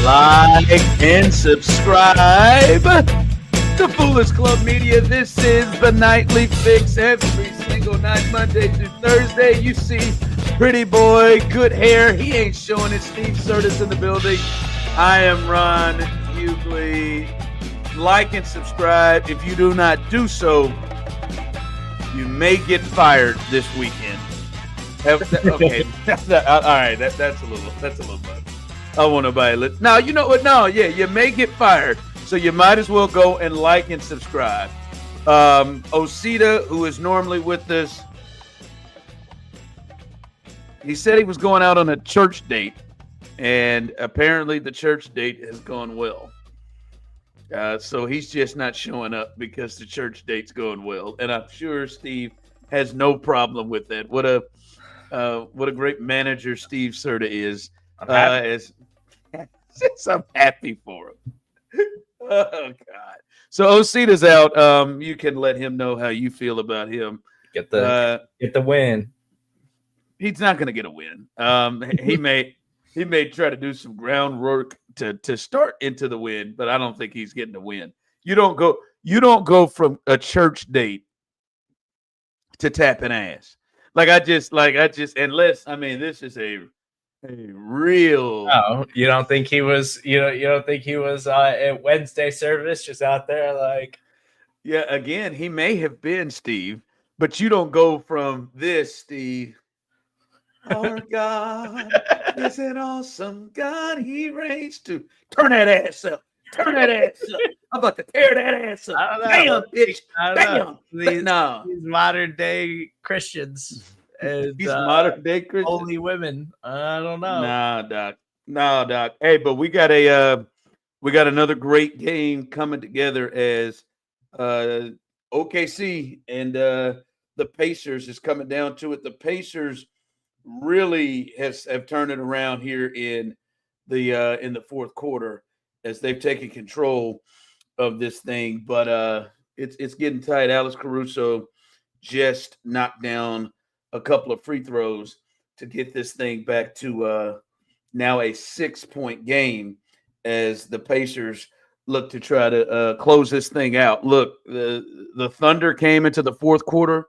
Like and subscribe to Foolish Club Media. This is the Nightly Fix. Every single night, Monday through Thursday, you see pretty boy, good hair. He ain't showing it. Steve Serda's in the building. I am Ron Hughley. Like and subscribe. If you do not do so, you may get fired this weekend. Okay, all right. That's a little much. I don't want nobody. Now you know what? No, yeah, you may get fired, so you might as well go and like and subscribe. Osita, who is normally with us, he said he was going out on a church date, and apparently the church date has gone well. So he's just not showing up because the church date's going well, and I'm sure Steve has no problem with that. What a great manager Steve Serda is. I'm happy for him. Oh God! So Osita's out. You can let him know how you feel about him. Get the win. He's not going to get a win. He may try to do some groundwork to start into the win, but I don't think he's getting a win. You don't go from a church date to tapping ass. Unless this is a real. Oh, you don't think he was? You don't think he was at Wednesday service, just out there like? Yeah, again, he may have been, Steve, but you don't go from this, Steve. Our God is an awesome God. He reigns to turn that ass up. Turn that ass up. I'm about to tear that ass up. Damn, bitch. Damn. These modern day Christians. And, these modern day Christians. Only women. I don't know. Nah, Doc. Hey, but we got another great game coming together as OKC and the Pacers is coming down to it. The Pacers really have turned it around here in the fourth quarter as they've taken control of this thing. But it's getting tight. Alex Caruso just knocked down a couple of free throws to get this thing back to now a 6-point game as the Pacers look to try to close this thing out. Look, the Thunder came into the fourth quarter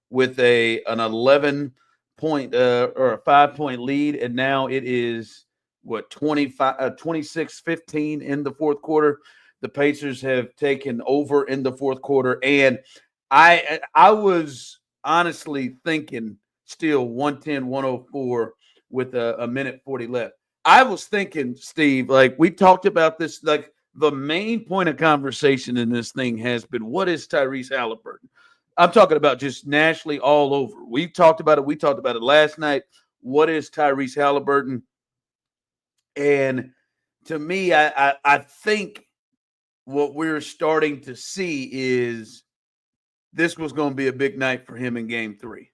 with an 11-point or a 5-point lead, and now it is 26-15 in the fourth quarter. The Pacers have taken over in the fourth quarter, and I was honestly thinking still 110-104 with a minute 40 left. I was thinking, Steve, like we talked about this, like the main point of conversation in this thing has been, what is Tyrese Haliburton? I'm talking about just nationally all over. We've talked about it. We talked about it last night. What is Tyrese Haliburton? And to me, I think what we're starting to see is this was going to be a big night for him in Game 3,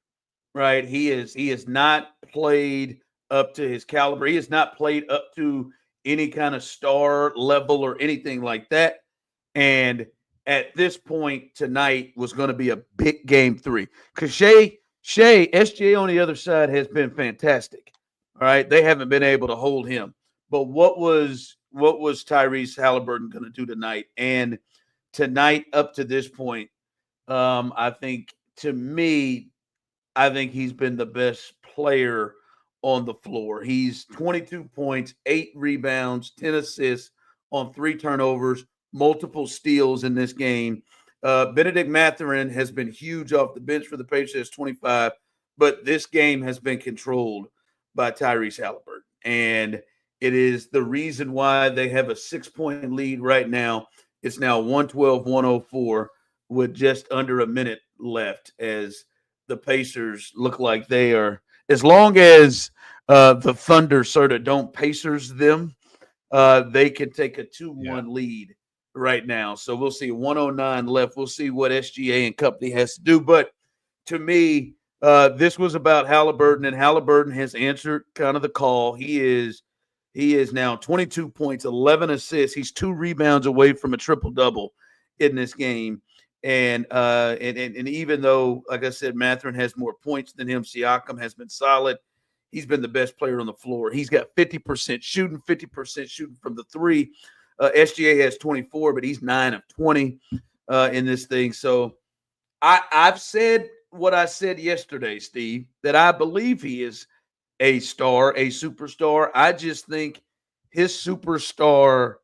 right? He has not played up to his caliber. He has not played up to any kind of star level or anything like that. And at this point tonight was going to be a big Game 3 because SGA on the other side has been fantastic. All right, they haven't been able to hold him. But what was Tyrese Haliburton going to do tonight? And tonight, up to this point, I think he's been the best player on the floor. He's 22 points, 8 rebounds, 10 assists on 3 turnovers, multiple steals in this game. Benedict Mathurin has been huge off the bench for the Pacers, 25, but this game has been controlled by Tyrese Haliburton. And it is the reason why they have a 6-point lead right now. It's now 112-104 with just under a minute left as the Pacers look like they are, as long as the Thunder sort of don't Pacers them, they can take a 2-1 lead right now. So we'll see 109 left. We'll see what SGA and company has to do. But to me, this was about Haliburton, and Haliburton has answered kind of the call. He is now 22 points, 11 assists. He's 2 rebounds away from a triple-double in this game. And even though, like I said, Mathurin has more points than him, Siakam has been solid. he's been the best player on the floor. He's got 50% shooting from the three. SGA has 24, but he's 9 of 20 in this thing. So I've said what I said yesterday, Steve, that I believe he is a star, a superstar. I just think his superstar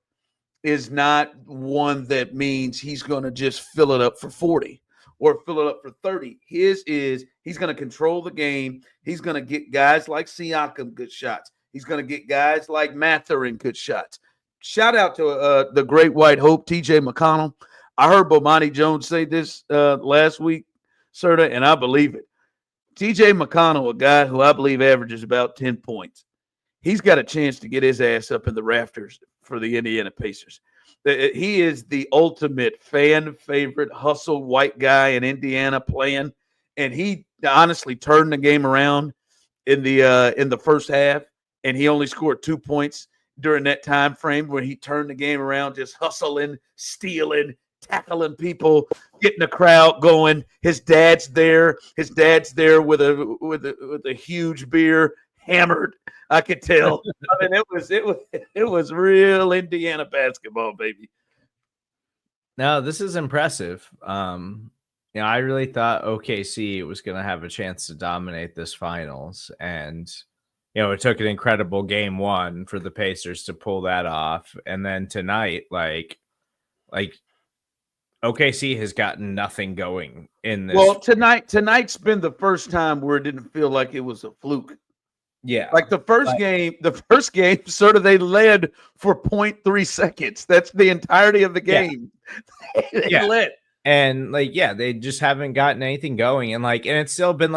is not one that means he's going to just fill it up for 40 or fill it up for 30. His is he's going to control the game. He's going to get guys like Siakam good shots. He's going to get guys like Mathurin good shots. Shout out to the great white hope, TJ McConnell. I heard Bomani Jones say this last week, Serda, and I believe it. TJ McConnell, a guy who I believe averages about 10 points, he's got a chance to get his ass up in the rafters for the Indiana Pacers. He is the ultimate fan favorite hustle white guy in Indiana playing, and he honestly turned the game around in the first half, and he only scored 2 points during that time frame where he turned the game around, just hustling, stealing, tackling people, getting the crowd going. His dad's there. His dad's there with a huge beer, hammered. I could tell. I mean, it was real Indiana basketball, baby. No, this is impressive. I really thought OKC was going to have a chance to dominate this finals, and it took an incredible game one for the Pacers to pull that off, and then tonight, like OKC has gotten nothing going in this. Well, tonight's been the first time where it didn't feel like it was a fluke. Yeah. Like the first game, sort of they led for 0.3 seconds. That's the entirety of the game. Yeah. They led. And they just haven't gotten anything going. And it's still been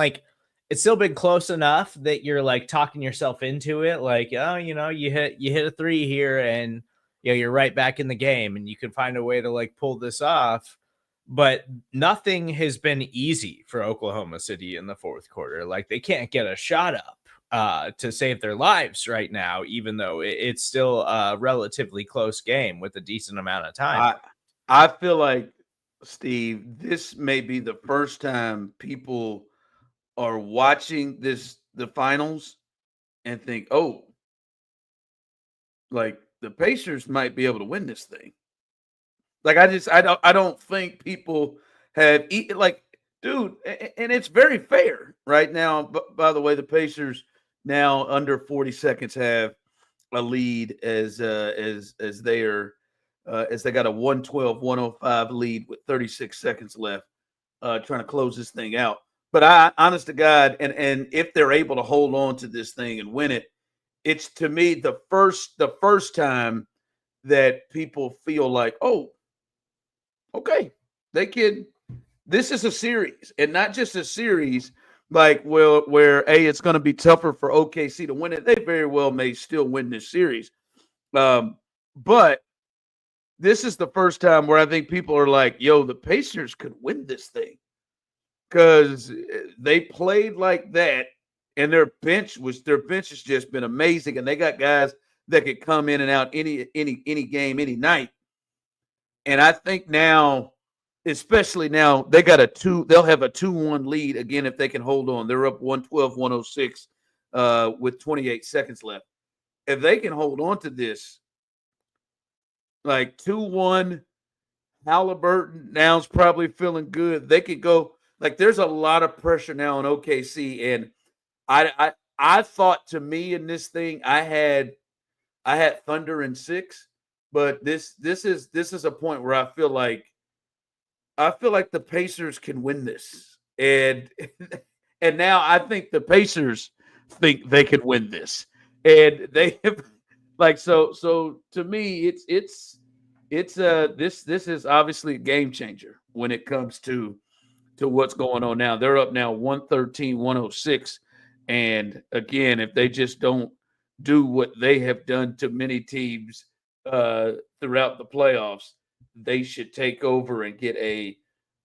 close enough that you're talking yourself into it. You hit a three here and you're right back in the game and you can find a way to pull this off. But nothing has been easy for Oklahoma City in the fourth quarter. They can't get a shot up to save their lives right now, even though it's still a relatively close game with a decent amount of time. I feel like, Steve, this may be the first time people are watching the finals and think, oh, the Pacers might be able to win this thing. I don't think people have dude, and it's very fair right now. But by the way, the Pacers now under 40 seconds have a lead as they are as they got a 112-105 lead with 36 seconds left, trying to close this thing out. But honest to God, and if they're able to hold on to this thing and win it, it's to me the first time that people feel like, oh, okay, they can. This is a series, and not just a series where it's going to be tougher for OKC to win it. They very well may still win this series, but this is the first time where I think people are like, yo, the Pacers could win this thing because they played like that, and their bench has just been amazing, and they got guys that could come in and out any game, any night. And I think now, especially now, they'll have a 2-1 lead again if they can hold on. They're up 112-106 with 28 seconds left. If they can hold on to this, 2-1, Halliburton now is probably feeling good. They could go there's a lot of pressure now on OKC, and I thought, to me, in this thing, I had Thunder in 6, but this is a point where I feel like the Pacers can win this, and now I think the Pacers think they can win this, and they have so to me this is obviously a game changer when it comes to what's going on now. They're up now 113-106, and again, if they just don't do what they have done to many teams throughout the playoffs, they should take over and get have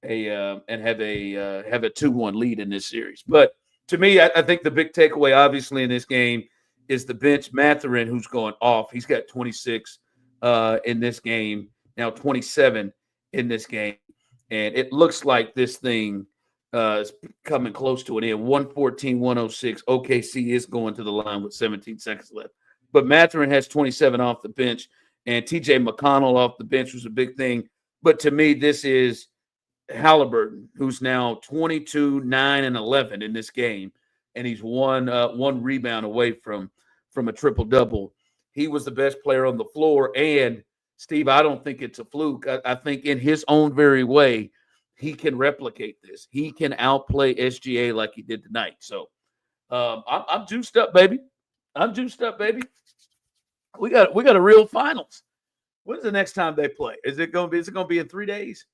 a 2-1 lead in this series. But to me, I think the big takeaway, obviously, in this game is the bench. Mathurin, who's going off. He's got 26 in this game, now 27 in this game. And it looks like this thing It's coming close to an end. 114-106. OKC is going to the line with 17 seconds left. But Mathurin has 27 off the bench, and TJ McConnell off the bench was a big thing. But to me, this is Halliburton, who's now 22, 9, and 11 in this game, and he's one rebound away from a triple double. He was the best player on the floor, and Steve, I don't think it's a fluke. I think in his own very way, he can replicate this. He can outplay SGA like he did tonight. So I'm juiced up, baby. I'm juiced up, baby. We got a real finals. When's the next time they play? Is it going to be in 3 days?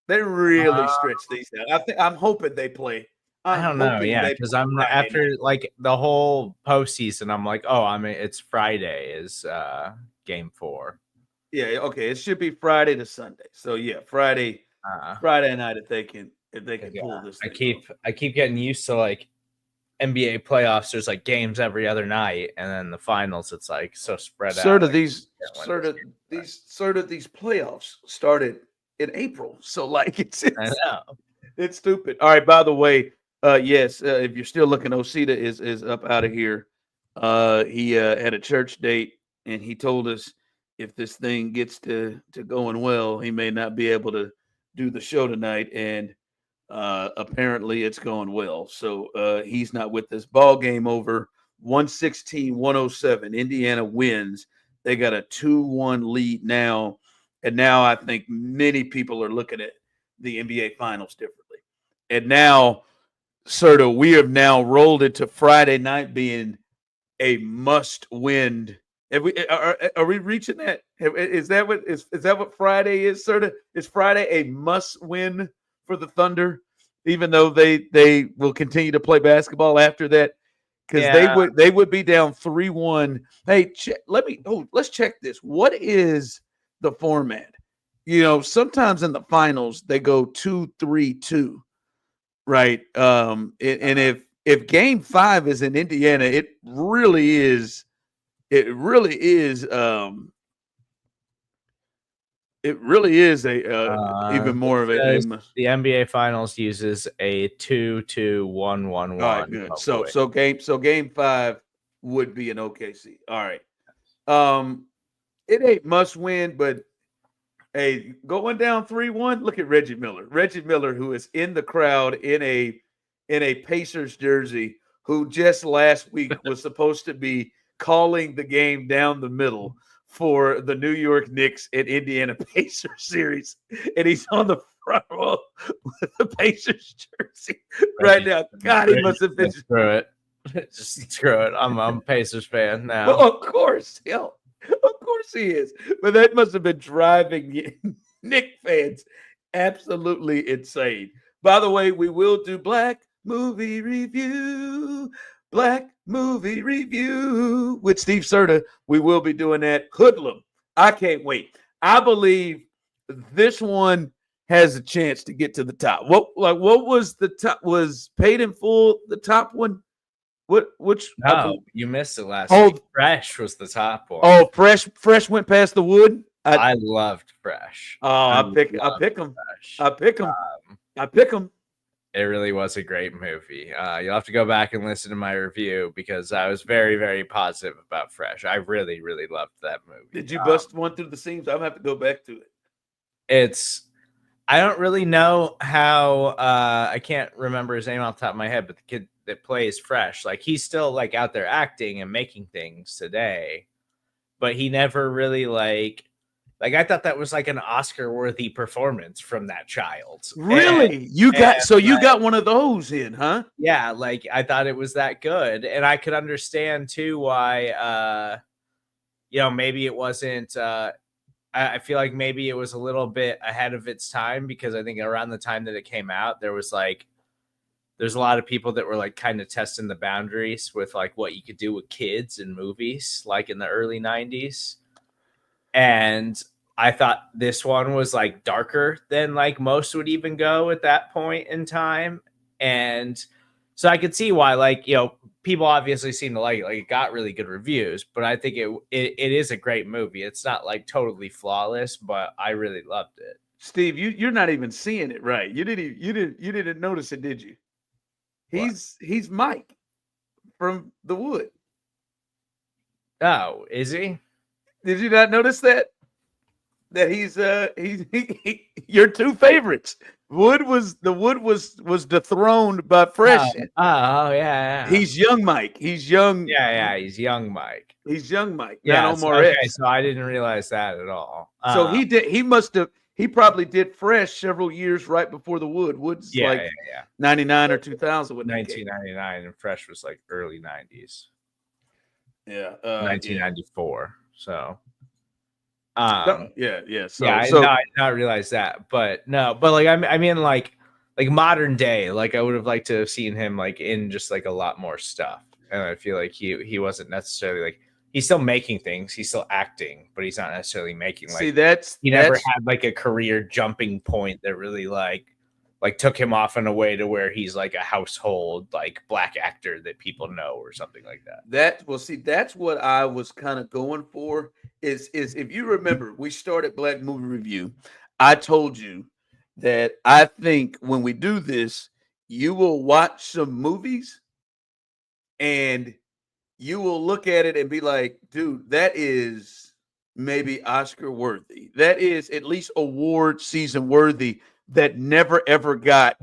They really stretch these out. I'm hoping they play. I don't know, yeah, because I'm after like the whole postseason. I'm like, it's Friday is game 4. Yeah, okay. It should be Friday to Sunday. So yeah, Friday night if they can pull this. I keep getting used to like NBA playoffs. There's like games every other night, and then the finals. It's like so spread out. These playoffs started in April, so like I know it's stupid. All right. By the way, yes, if you're still looking, Osita is up out of here. He had a church date, and he told us if this thing gets to going well, he may not be able to do the show tonight, and apparently it's going well. So he's not with us. Ball game over, 116-107. Indiana wins. They got a 2-1 lead now. And now I think many people are looking at the NBA Finals differently. And now, Serda, we have now rolled into Friday night being a must-win. Are we reaching that? Is that what Friday is, Serda? Is Friday a must-win for the Thunder, even though they will continue to play basketball after that? Because they would be down 3-1. Hey, let's check this. What is the format? Sometimes in the finals they go 2-3-2, right? And if game 5 is in Indiana, it really is even more of a the NBA Finals uses a 2-2-1-1-1. All right, good. So game 5 would be an OKC. All right. It ain't must win, but hey, going down 3-1. Look at Reggie Miller. Reggie Miller, who is in the crowd in a Pacers jersey, who just last week was supposed to be calling the game down the middle for the New York Knicks and Indiana Pacers series, and he's on the front row with the Pacers jersey right now. God, he must have been screw it. Just screw it. I'm a Pacers fan now. Well, of course, of course he is. But that must have been driving Knicks fans absolutely insane. By the way, we will do Black Movie Review with Steve Serda. We will be doing that. Hoodlum. I can't wait. I believe this one has a chance to get to the top. What was the top? Was Paid in Full the top one? Which? No, you missed it last week. Fresh was the top one. Oh, Fresh went past the wood. I loved Fresh. Oh, I pick him. I pick him. It really was a great movie. You'll have to go back and listen to my review because I was very, very positive about Fresh. I really, really loved that movie. Did you bust one through the seams? I'm gonna have to go back to it. I don't really know how. I can't remember his name off the top of my head, but the kid that plays Fresh, like he's still like out there acting and making things today, but he never really like I thought that was like an Oscar-worthy performance from that child. Really? You got one of those in, huh? Yeah, like I thought it was that good. And I could understand too why maybe it wasn't I feel like maybe it was a little bit ahead of its time because I think around the time that it came out, there's a lot of people that were like kind of testing the boundaries with like what you could do with kids in movies, like in the early 90s. And I thought this one was like darker than like most would even go at that point in time. And so I could see why, like, people obviously seem to like it. Like it got really good reviews, but I think it is a great movie. It's not like totally flawless, but I really loved it. Steve, you're not even seeing it right. You didn't notice it, did you? What? He's Mike from The Wood. Oh, is he? Did you not notice that? That he's your two favorites. Wood was dethroned by Oh, Fresh. oh, yeah. He's young Mike. Yeah. He's young Mike. He's young Mike, not Yeah. So, Omar okay. Epps. So I didn't realize that at all. So he probably did Fresh several years right before the Wood. Wood's Yeah. like 99 or 2000 when that came. 1999, and Fresh was like early 90s. Yeah. 1994. So. Yeah. So I did not realize that, but like I mean like modern day, like I would have liked to have seen him like in just like a lot more stuff, and I feel like he wasn't necessarily like he's still making things, he's still acting, but he's not necessarily making like he never had like a career jumping point that really like took him off in a way to where he's like a household like black actor that people know or something like that. That's what I was kind of going for. Is if you remember, we started Black Movie Review. I told you that I think when we do this, you will watch some movies and you will look at it and be like, dude, that is maybe Oscar worthy. That is at least award season worthy, that never ever got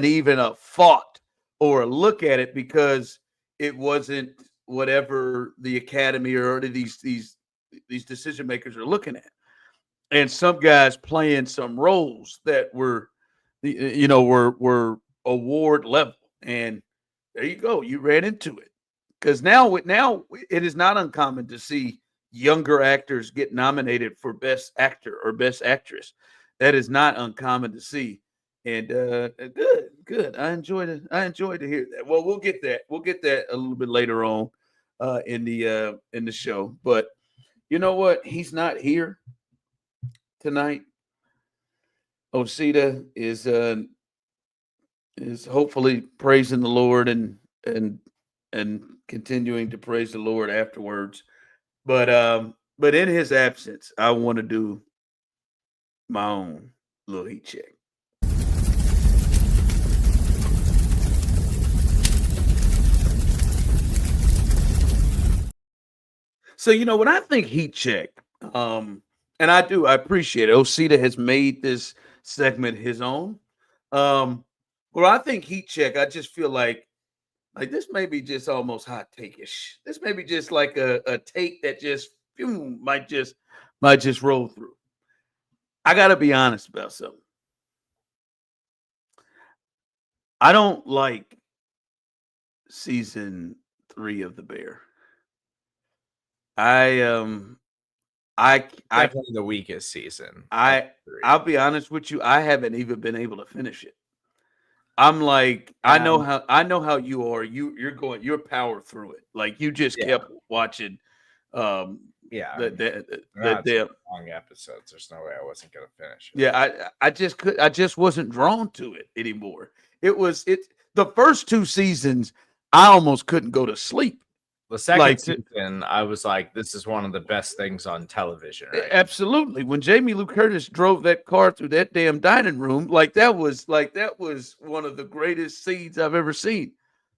even a thought or a look at it because it wasn't whatever the Academy or these decision makers are looking at. And some guys playing some roles that were award level. And there you go. You ran into it. Because now it is not uncommon to see younger actors get nominated for Best Actor or Best Actress. That is not uncommon to see. And good. I enjoyed it. I enjoyed to hear that. Well, we'll get that. We'll get that a little bit later on in the show. But you know what? He's not here tonight. Osita is hopefully praising the Lord and continuing to praise the Lord afterwards. But in his absence, I want to do my own little heat check. So when I think heat check, and I appreciate it. Osita has made this segment his own. When I think heat check, I just feel like this may be just almost hot take-ish. This may be just like a take that just might just roll through. I gotta be honest about something. I don't like season 3 of The Bear. Definitely the weakest season. I'll be honest with you. I haven't even been able to finish it. I'm like, I know how you are. You're power through it. Like you just kept watching. The long episodes. There's no way I wasn't gonna finish it. Yeah, I just wasn't drawn to it anymore. The first 2 seasons, I almost couldn't go to sleep. The second season, I was like, this is one of the best things on television. Right? Absolutely. When Jamie Lee Curtis drove that car through that damn dining room, that was one of the greatest scenes I've ever seen.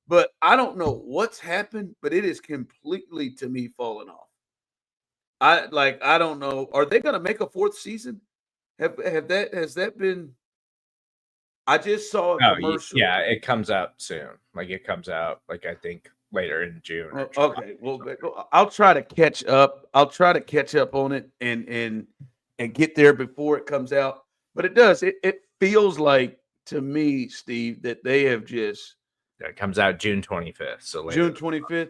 But I don't know what's happened, but it is completely to me fallen off. I don't know. Are they going to make a 4th season? Has that been? I just saw a commercial. Yeah, it comes out soon. It comes out I think later in June. Okay, well, I'll try to catch up. I'll try to catch up on it and get there before it comes out. But it does. It feels like to me, Steve, that they have just. It comes out June 25th. So June 25th.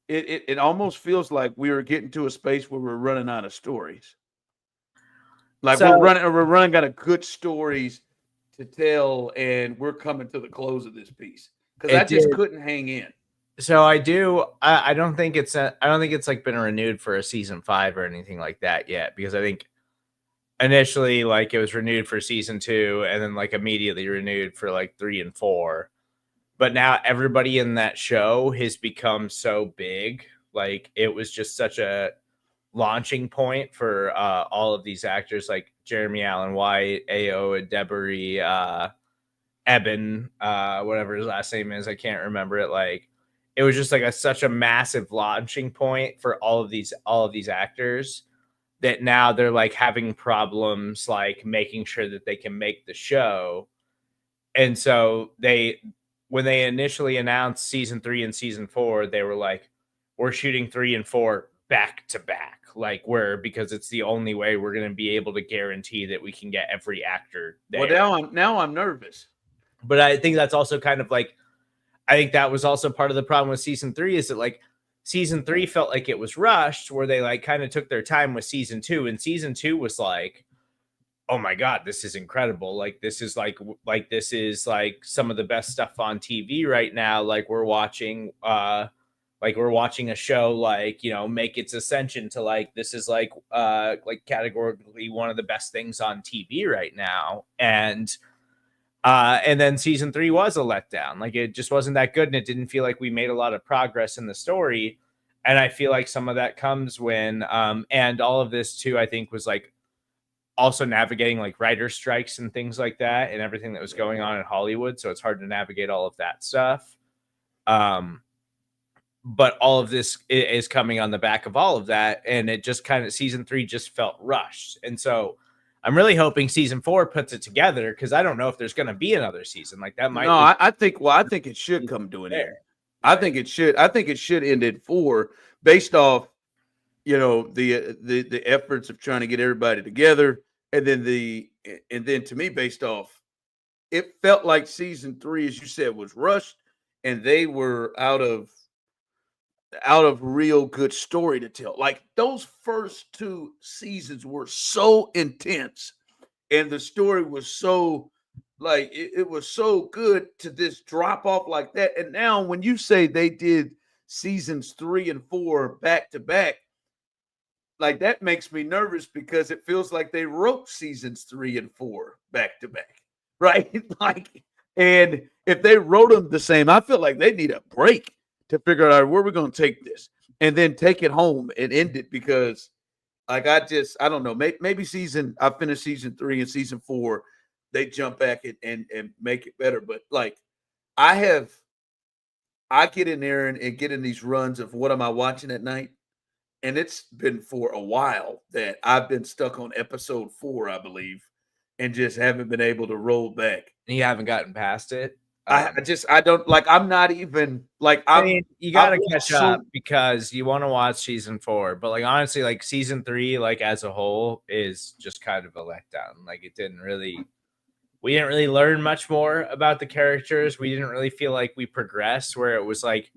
It almost feels like we are getting to a space where we're running out of stories. We're running out of good stories to tell, and we're coming to the close of this piece because I just couldn't hang in. So I don't think it's been renewed for a season 5 or anything like that yet, because I think initially it was renewed for season 2 and then immediately renewed for 3 and 4. But now everybody in that show has become so big. It was just such a launching point for all of these actors like Jeremy Allen White, Ao Adebari, Eben, whatever his last name is, I can't remember it. Like, it was just like such a massive launching point for all of these actors that now they're like having problems like making sure that they can make the show. And so when they initially announced season 3 and season 4, they were like, we're shooting 3 and 4 back to back, like because it's the only way we're going to be able to guarantee that we can get every actor there. Well, now I'm nervous. But I think that's also kind of like, I think that was also part of the problem with season 3 is that like season 3 felt like it was rushed, where they like kind of took their time with season 2, and season 2 was like, oh my God, this is incredible. Like, this is like some of the best stuff on TV right now. Like we're watching a show, like, you know, make its ascension to like, this is like categorically one of the best things on TV right now. And then season 3 was a letdown. Like, it just wasn't that good. And it didn't feel like we made a lot of progress in the story. And I feel like some of that comes when, and all of this too, I think was like, also navigating like writer strikes and things like that and everything that was going on in Hollywood. So it's hard to navigate all of that stuff. But all of this is coming on the back of all of that. And it just kind of, season 3 just felt rushed. And so I'm really hoping season 4 puts it together, because I don't know if there's going to be another season like that. I think it should come to an end. I think it should end at 4 based off, you know, the efforts of trying to get everybody together. And then to me, based off, it felt like season 3, as you said, was rushed, and they were out of real good story to tell. Like, those first 2 seasons were so intense, and the story was so like it was so good to this drop off like that. And now when you say they did seasons 3 and 4 back to back, like, that makes me nervous, because it feels like they wrote seasons 3 and 4 back to back, right? Like, and if they wrote them the same, I feel like they need a break to figure out where we're going to take this, and then take it home and end it. Because, like, I don't know, maybe I finish season 3 and season 4, they jump back and make it better. But like, I get in there and get in these runs of what am I watching at night. And it's been for a while that I've been stuck on episode 4, I believe, and just haven't been able to roll back. And you haven't gotten past it. I don't like. I'm not even like. I mean, you got to catch up, because you want to watch season 4. But like, honestly, like season 3, like as a whole, is just kind of a letdown. Like, we didn't really learn much more about the characters. We didn't really feel like we progressed, where it was like,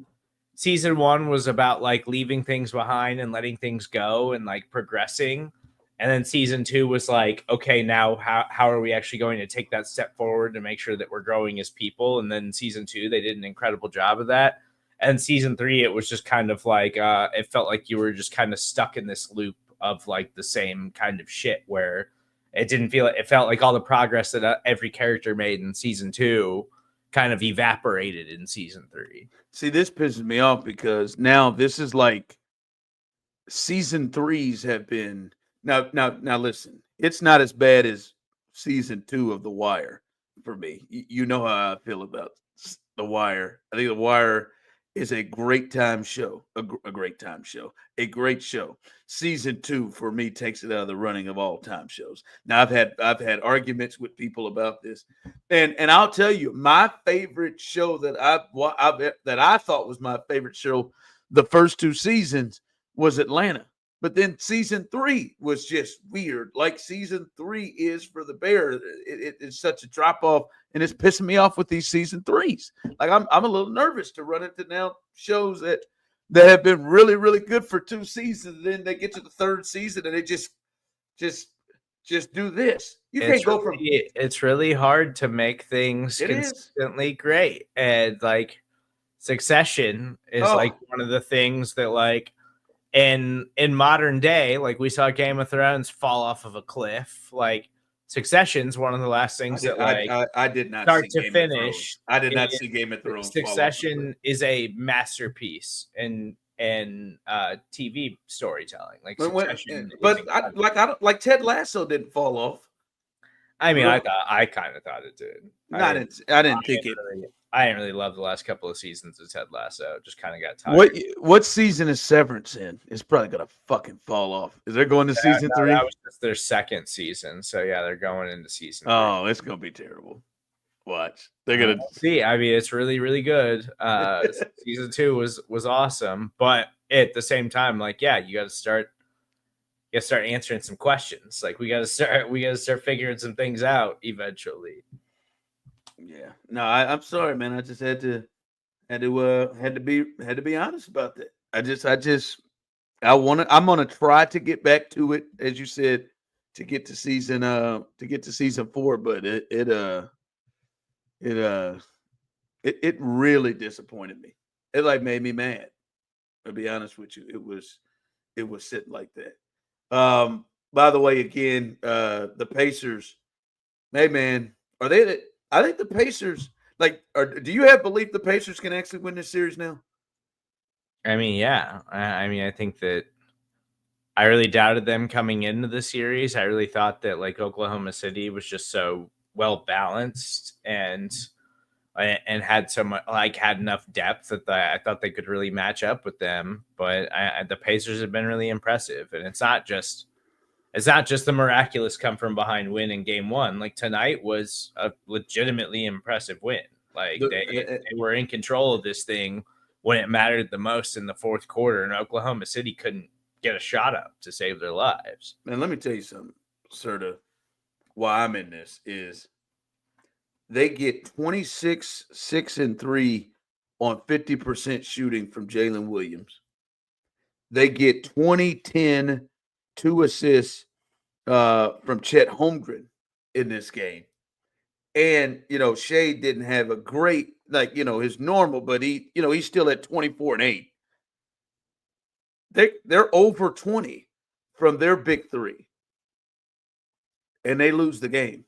season 1 was about like leaving things behind and letting things go and like progressing. And then season 2 was like, okay, now how are we actually going to take that step forward to make sure that we're growing as people? And then season 2, they did an incredible job of that. And season 3, it was just kind of like, it felt like you were just kind of stuck in this loop of like the same kind of shit, where it felt like all the progress that every character made in season 2 kind of evaporated in season 3. See, this pisses me off, because now this is like season 3s have been now. Listen, it's not as bad as season 2 of The Wire for me. You know how I feel about The Wire. I think The Wire is a great time show, a great time show, a great show. Season 2 for me takes it out of the running of all time shows. Now I've had arguments with people about this, and I'll tell you, my favorite show that I thought was my favorite show, the first 2 seasons, was Atlanta. But then season 3 was just weird. Like, season 3 is for the Bears. It's such a drop off, and it's pissing me off with these season 3s. Like, I'm a little nervous to run into now shows that have been really, really good for 2 seasons, and then they get to the 3rd season and they just do this. Can't go from. It's really hard to make things consistently great, and like Succession is like one of the things that like. In modern day, like, we saw Game of Thrones fall off of a cliff. Like, Succession's one of the last things I did not start see to finish. I did not see Game of Thrones. Succession is a masterpiece, and in TV storytelling. Like But Succession is but I don't like Ted Lasso didn't fall off. I mean, I kind of thought it did. I didn't think it. I didn't really love the last couple of seasons of Ted Lasso. Just kind of got tired. What season is Severance in? It's probably gonna fucking fall off. Is they going to season 3? That was just their second season. So yeah, they're going into season 3. Oh, it's gonna be terrible. Watch. They're gonna see. I mean, it's really, really good. Season 2 was awesome, but at the same time, like, yeah, you got to start answering some questions. Like, we got to start figuring some things out eventually. Yeah. No, I'm sorry, man. I just had to be honest about that. I'm gonna try to get back to it, as you said, to get to season 4, but it really disappointed me. It like made me mad. To be honest with you, it was sitting like that. By the way, again, the Pacers, hey man, are they? I think the Pacers, do you have belief the Pacers can actually win this series now? I mean, yeah. I mean, I think that I really doubted them coming into the series. I really thought that like Oklahoma City was just so well balanced and had so much, like, had enough depth that I thought they could really match up with them. But the Pacers have been really impressive, and it's not just the miraculous come from behind win in game 1. Like, tonight was a legitimately impressive win. Like, they were in control of this thing when it mattered the most in the fourth quarter, and Oklahoma City couldn't get a shot up to save their lives. And let me tell you something, Serda, why I'm in this is they get 26, 6, and 3 on 50% shooting from Jalen Williams. They get 20, 10, 2 assists from Chet Holmgren in this game. And, Shea didn't have a great, his normal, but he's still at 24 and 8. They're over 20 from their big 3. And they lose the game.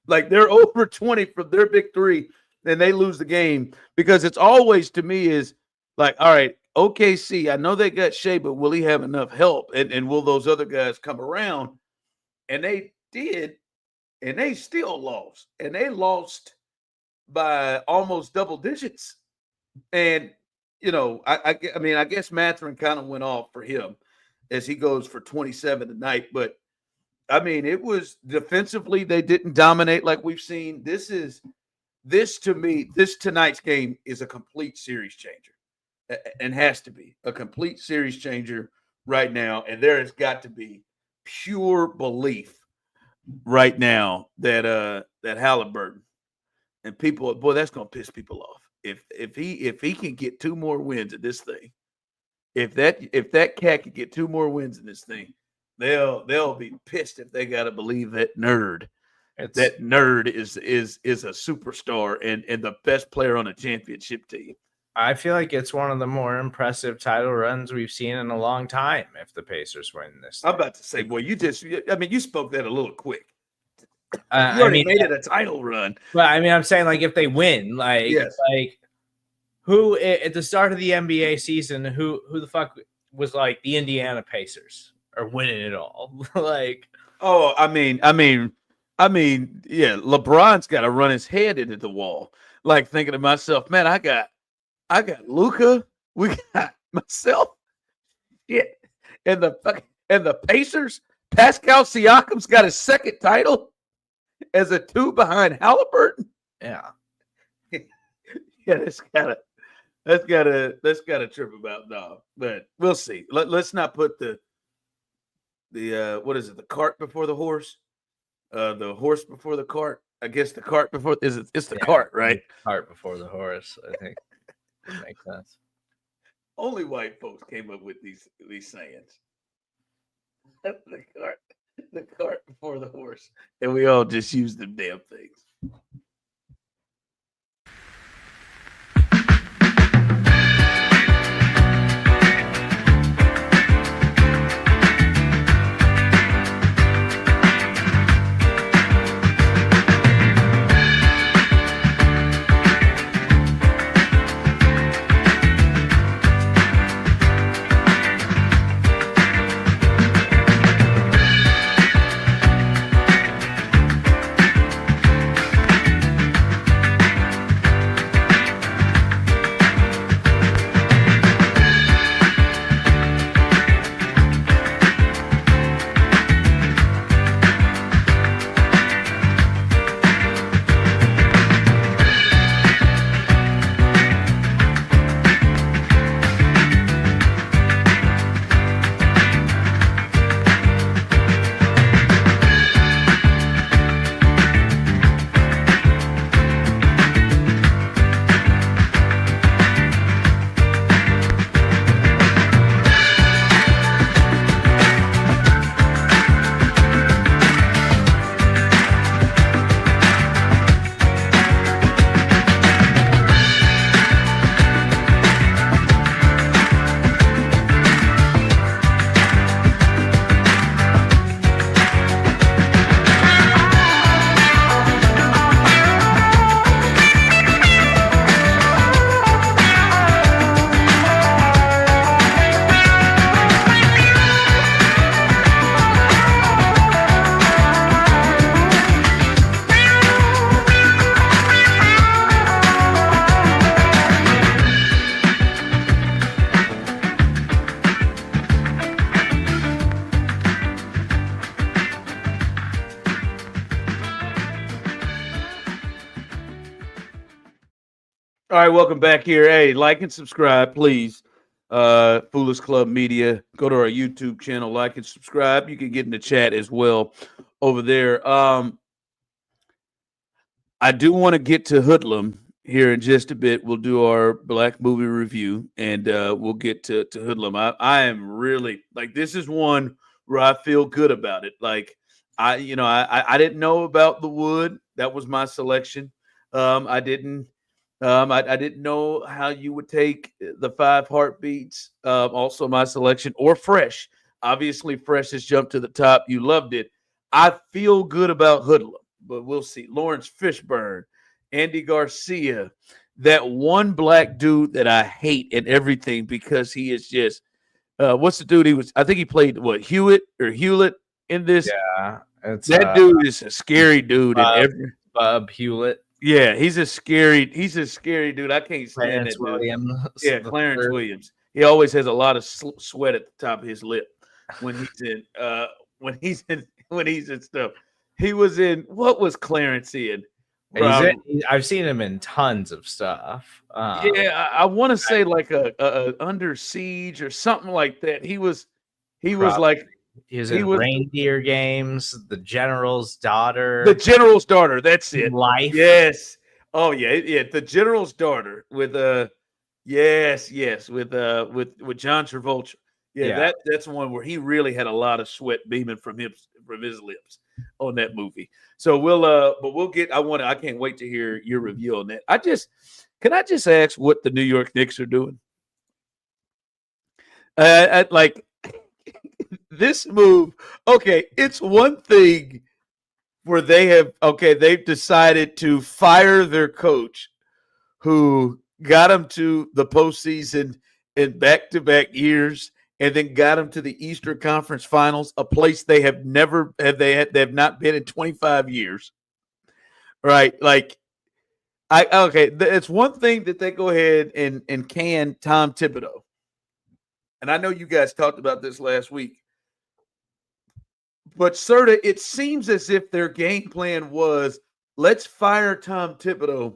Like, they're over 20 from their big 3, and they lose the game, because it's always, to me, is like, all right, OKC, I know they got Shea, but will he have enough help? And will those other guys come around? And they did, and they still lost. And they lost by almost double digits. And, I guess Mathurin kind of went off for him as he goes for 27 tonight. But, I mean, it was defensively, they didn't dominate like we've seen. This to me, this tonight's game is a complete series changer. And has to be a complete series changer right now. And there has got to be pure belief right now that Halliburton and people, boy, that's going to piss people off. If he can get 2 more wins in this thing, if that cat can get 2 more wins in this thing, they'll be pissed if they got to believe that nerd. That nerd is a superstar and the best player on a championship team. I feel like it's one of the more impressive title runs we've seen in a long time if the Pacers win this thing. I'm about to say, boy, you spoke that a little quick. You already made it a title run. But, I mean, I'm saying, like, if they win, like, yes. Like, who at the start of the NBA season, who the fuck was, like, the Indiana Pacers are winning it all? Like, oh, I mean, yeah, LeBron's got to run his head into the wall. Like, thinking to myself, man, I got Luka, we got myself, shit, and the Pacers. Pascal Siakam's got his second title as a 2 behind Halliburton. Yeah, that's gotta trip about no, but we'll see. Let's not put the what is it? The cart before the horse, the horse before the cart. I guess the cart before it's the cart, right? Cart before the horse. I think. That makes sense. Only white folks came up with these sayings. The cart before the horse, and we all just use them damn things. All right, welcome back here. Hey, like and subscribe, please. Foolish Club Media. Go to our YouTube channel, like and subscribe. You can get in the chat as well over there. I do want to get to Hoodlum here in just a bit. We'll do our black movie review, and we'll get to Hoodlum. I am really like this is one where I feel good about it. Like I didn't know about The Wood. That was my selection. I didn't. I didn't know how you would take the Five Heartbeats. Also, my selection or Fresh. Obviously, Fresh has jumped to the top. You loved it. I feel good about Hoodlum, but we'll see. Lawrence Fishburne, Andy Garcia, that one black dude that I hate and everything because he is just what's the dude he was? I think he played what Hewlett in this. Yeah, it's That dude is a scary dude in every. Bob Hewlett. Yeah, he's a scary dude. I can't stand Clarence that dude. Williams. Yeah, Clarence Williams. He always has a lot of sweat at the top of his lip when he's in when he's in stuff. He was in what was Clarence in? I've seen him in tons of stuff. Yeah, I want to say like a Under Siege or something like that. He was like he was in Reindeer Games, The General's Daughter. The General's Daughter, that's it. Life. Yes. Oh yeah. The General's Daughter with yes, with John Travolta. Yeah, that's one where he really had a lot of sweat beaming from his lips on that movie. So we'll get I can't wait to hear your review on that. Can I just ask what the New York Knicks are doing? Like this move, okay, it's one thing where they've decided to fire their coach who got them to the postseason in back-to-back years and then got them to the Eastern Conference Finals, a place they have not been in 25 years. Right? Like it's one thing that they go ahead and can Tom Thibodeau. And I know you guys talked about this last week. But Serda, it seems as if their game plan was let's fire Tom Thibodeau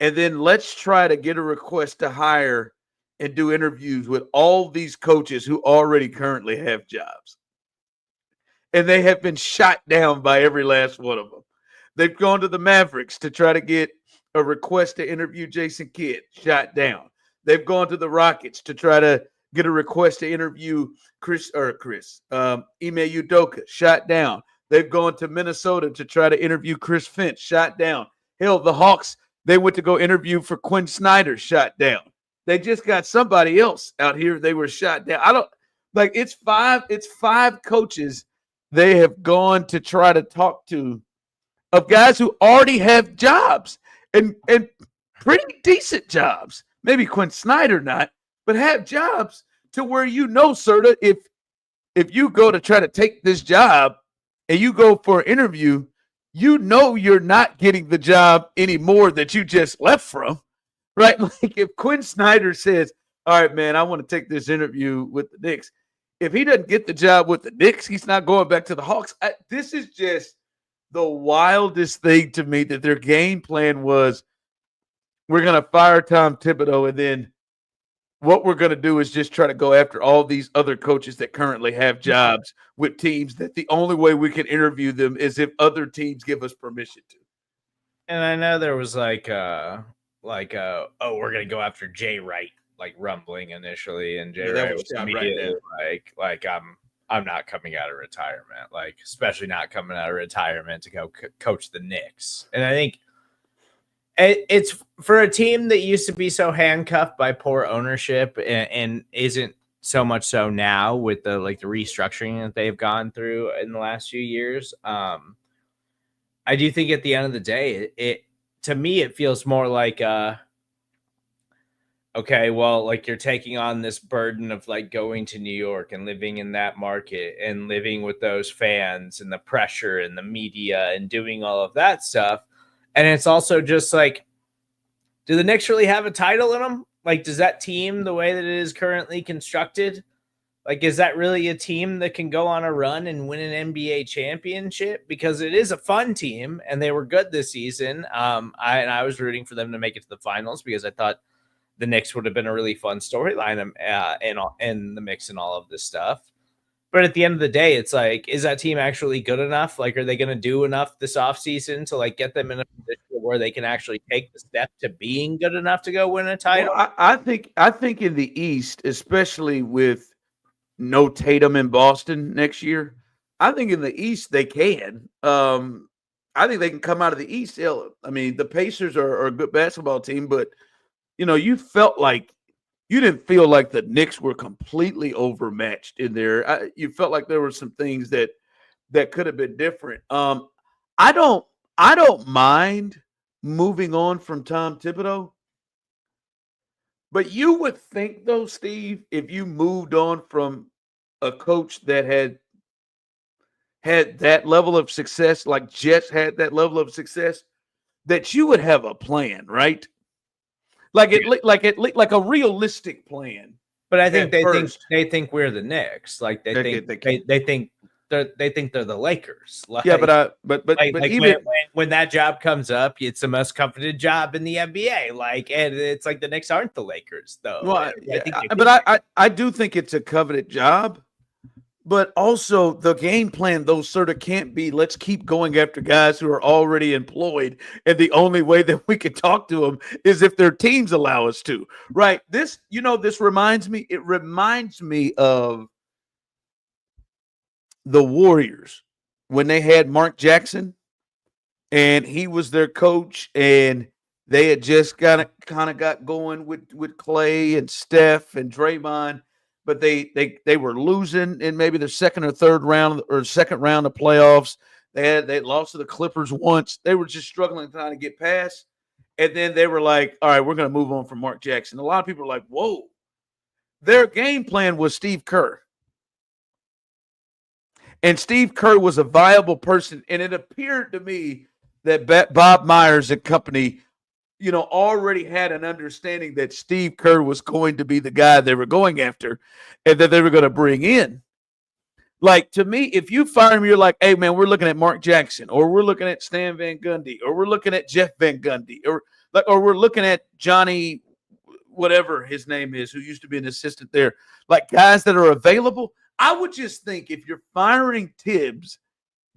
and then let's try to get a request to hire and do interviews with all these coaches who already currently have jobs. And they have been shot down by every last one of them. They've gone to the Mavericks to try to get a request to interview Jason Kidd, shot down. They've gone to the Rockets to try to get a request to interview Ime Udoka, shot down. They've gone to Minnesota to try to interview Chris Finch, shot down. Hell, the Hawks, they went to go interview for Quinn Snyder, shot down. They just got somebody else out here. They were shot down. It's five coaches they have gone to try to talk to of guys who already have jobs and pretty decent jobs. Maybe Quinn Snyder not, but have jobs to where Serda, if you go to try to take this job and you go for an interview, you're not getting the job anymore that you just left from, right? Like if Quinn Snyder says, all right, man, I want to take this interview with the Knicks. If he doesn't get the job with the Knicks, he's not going back to the Hawks. This is just the wildest thing to me that their game plan was we're going to fire Tom Thibodeau and then what we're going to do is just try to go after all these other coaches that currently have jobs with teams that the only way we can interview them is if other teams give us permission to. And I know there was we're going to go after Jay Wright, like rumbling initially. And Jay Wright was immediately like, I'm not coming out of retirement, like, especially not coming out of retirement to go coach the Knicks. And I think it's for a team that used to be so handcuffed by poor ownership and isn't so much so now with the restructuring that they've gone through in the last few years. I do think at the end of the day, to me, it feels more like, okay, well, like you're taking on this burden of like going to New York and living in that market and living with those fans and the pressure and the media and doing all of that stuff. And it's also just like, do the Knicks really have a title in them? Like, does that team, the way that it is currently constructed, Like, is that really a team that can go on a run and win an NBA championship? Because it is a fun team, and they were good this season. I was rooting for them to make it to the finals because I thought the Knicks would have been a really fun storyline in the mix and all of this stuff. But at the end of the day, it's like, is that team actually good enough? Like, are they going to do enough this offseason to like get them in a position where they can actually take the step to being good enough to go win a title? Well, I think in the East, especially with no Tatum in Boston next year, I think in the East they can. I think they can come out of the East. Hell, I mean, the Pacers are a good basketball team, but you felt like you didn't feel like the Knicks were completely overmatched in there. You felt like there were some things that could have been different. I don't mind moving on from Tom Thibodeau, but you would think though, Steve, if you moved on from a coach that had that level of success, like Jets had that level of success, that you would have a plan, right? Like a realistic plan. But I think At they first. think we're the Knicks. Like they They think can. they think they're the Lakers. Like, Yeah, but like even when that job comes up, it's the most coveted job in the NBA. Like, and it's like the Knicks aren't the Lakers, though. well, I think they but I do think it's a coveted job. But also the game plan, though, sort of can't be let's keep going after guys who are already employed. And the only way that we can talk to them is if their teams allow us to. Right. This reminds me of the Warriors when they had Mark Jackson and he was their coach and they had just kind of got going with Clay and Steph and Draymond, but they were losing in maybe the second or third round or second round of playoffs. They lost to the Clippers once. They were just struggling trying to get past. And then they were like, all right, we're going to move on from Mark Jackson. A lot of people are like, whoa. Their game plan was Steve Kerr. And Steve Kerr was a viable person. And it appeared to me that Bob Myers and company, already had an understanding that Steve Kerr was going to be the guy they were going after and that they were going to bring in. Like, to me, if you fire him, you're like, hey, man, we're looking at Mark Jackson, or we're looking at Stan Van Gundy, or we're looking at Jeff Van Gundy, or we're looking at Johnny, whatever his name is, who used to be an assistant there. Like, guys that are available. I would just think if you're firing Tibbs,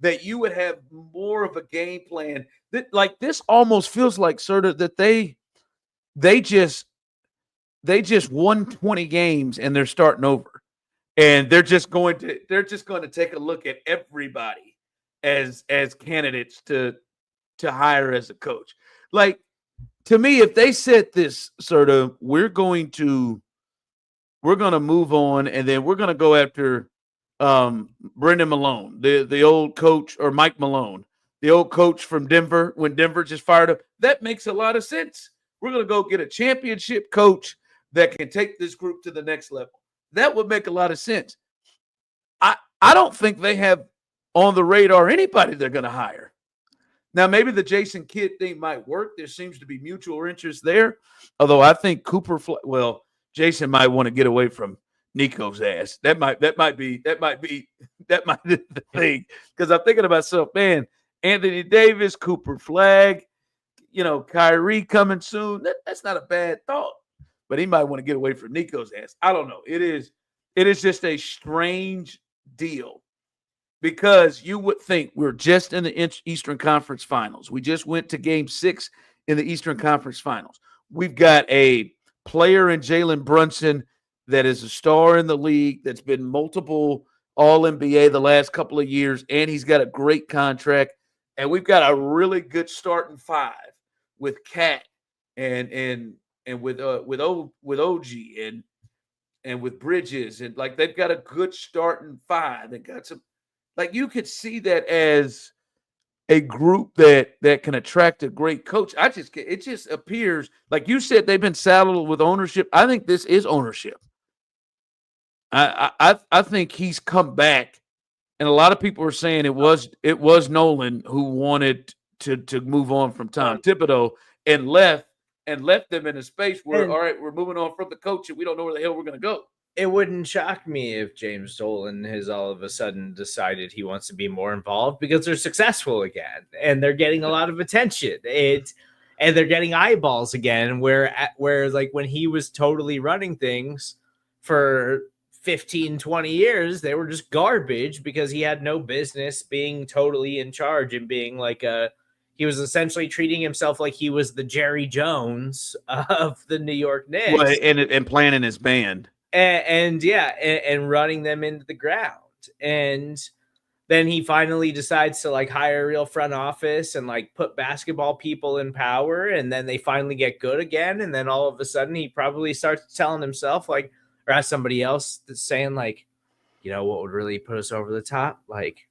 that you would have more of a game plan. That, like, this almost feels like sort of that they just won 20 games and they're starting over. And they're just going to take a look at everybody as candidates to hire as a coach. Like, to me, if they said this sort of, we're going to move on and then we're going to go after Brendan Malone, the old coach, or Mike Malone, the old coach from Denver when Denver just fired him, that makes a lot of sense. We're going to go get a championship coach that can take this group to the next level. That would make a lot of sense. I don't think they have on the radar anybody they're going to hire. Now, maybe the Jason Kidd thing might work. There seems to be mutual interest there. Although I think Jason might want to get away from Nico's ass. That might be the thing. Because I'm thinking to myself, man, Anthony Davis, Cooper Flag, Kyrie coming soon. That's not a bad thought. But he might want to get away from Nico's ass. I don't know. It is just a strange deal because you would think we're just in the Eastern Conference Finals. We just went to Game 6 in the Eastern Conference Finals. We've got a player in Jalen Brunson that is a star in the league that's been multiple All-NBA the last couple of years, and he's got a great contract. And we've got a really good starting five with Cat and with OG and with Bridges, and like they've got a good starting five. They got some, like, you could see that as a group that can attract a great coach. It just appears like you said they've been saddled with ownership. I think this is ownership. I think he's come back, and a lot of people are saying it was Nolan who wanted to move on from Tom Thibodeau and left them in a space where, all right, we're moving on from the coach and we don't know where the hell we're going to go. it wouldn't shock me if James Dolan has all of a sudden decided he wants to be more involved because they're successful again and they're getting a lot of attention. And they're getting eyeballs again. Whereas like when he was totally running things for 15, 20 years, they were just garbage because he had no business being totally in charge and being like he was essentially treating himself like he was the Jerry Jones of the New York Knicks. Well, and planning his band. And running them into the ground. And then he finally decides to like hire a real front office and like put basketball people in power. And then they finally get good again. And then all of a sudden he probably starts telling himself like, or as somebody else that's saying like, you know, what would really put us over the top? Like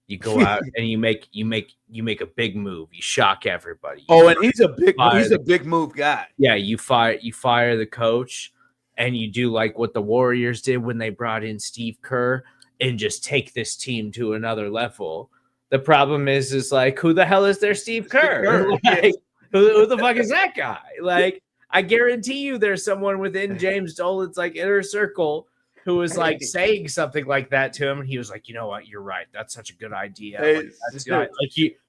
you go out and you make a big move. You shock everybody. And he's a big move guy. Yeah. You fire the coach. And you do like what the Warriors did when they brought in Steve Kerr and just take this team to another level. The problem is like, who the hell is their Steve Kerr? Like, who the fuck is that guy? Like, I guarantee you there's someone within James Dolan's like inner circle who was like saying something like that to him. And he was like, you know what? You're right. That's such a good idea.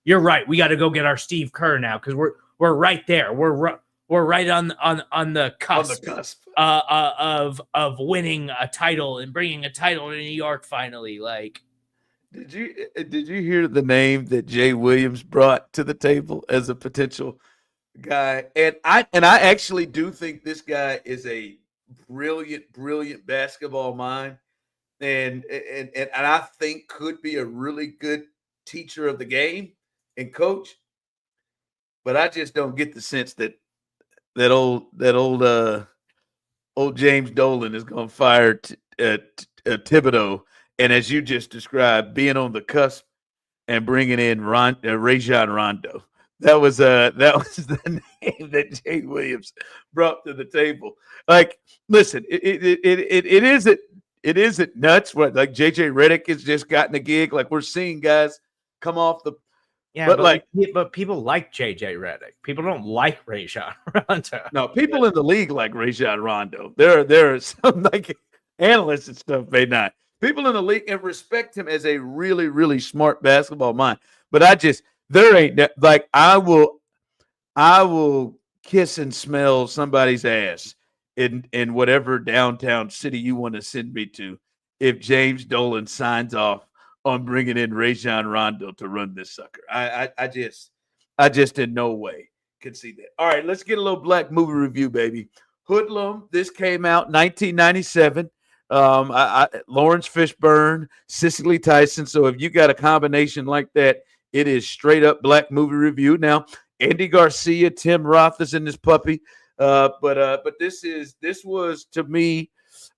You're right. We got to go get our Steve Kerr now because we're right there. We're right on the cusp, of winning a title and bringing a title to New York finally. Like, did you hear the name that Jay Williams brought to the table as a potential guy? And I actually do think this guy is a brilliant basketball mind, and I think could be a really good teacher of the game and coach. But I just don't get the sense that old James Dolan is going to fire Thibodeau, and as you just described, being on the cusp and bringing in Rajon Rondo. That was the name that Jay Williams brought to the table. Like, listen, it isn't nuts. What, like JJ Redick has just gotten a gig. Like we're seeing guys come off the. Yeah, but people like JJ Redick. People don't like Rajon Rondo. No, people in the league like Rajon Rondo. There are some like analysts and stuff may not. People in the league and respect him as a really, really smart basketball mind. But there ain't like I will kiss and smell somebody's ass in whatever downtown city you want to send me to if James Dolan signs off on bringing in Rajon Rondo to run this sucker. I just in no way could see that. All right, let's get a little black movie review, baby. Hoodlum. This came out 1997. Lawrence Fishburne, Cicely Tyson. So if you got a combination like that, it is straight up black movie review. Now, Andy Garcia, Tim Roth is in this puppy. But this was to me,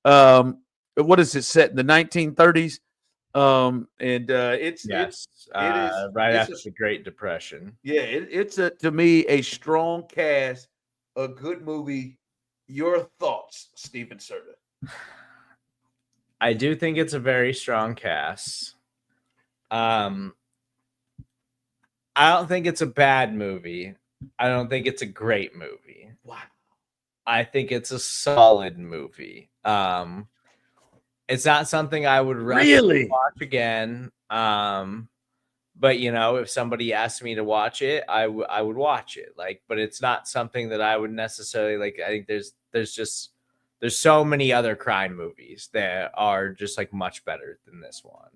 what is it set in the 1930s? It's right after the Great Depression. Yeah, it's to me a strong cast, a good movie. Your thoughts, Stephen Serda? I do think it's a very strong cast. I don't think it's a bad movie. I don't think it's a great movie. Wow. I think it's a solid movie. It's not something I would really watch again. But you know, if somebody asked me to watch it, I would watch it. Like, but it's not something that I would necessarily like. I think there's so many other crime movies that are just like much better than this one.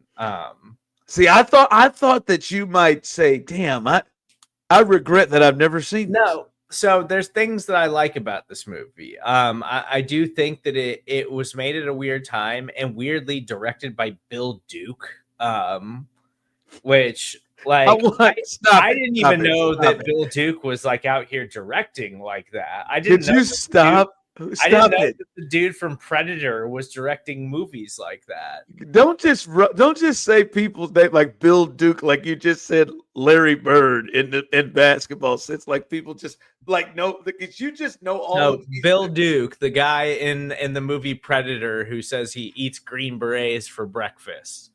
See, I thought that you might say, "Damn, I regret that I've never seen this." No. So there's things that I like about this movie. I do think that it was made at a weird time and weirdly directed by Bill Duke, which like I didn't even know that Bill Duke was like out here directing like that. I didn't. Could you stop? I didn't know that the dude from Predator was directing movies like that. Don't just say people's name like Bill Duke, like you just said Larry Bird in basketball. So it's like people just like know because you just know all. No, Bill Duke, the guy in the movie Predator who says he eats Green Berets for breakfast.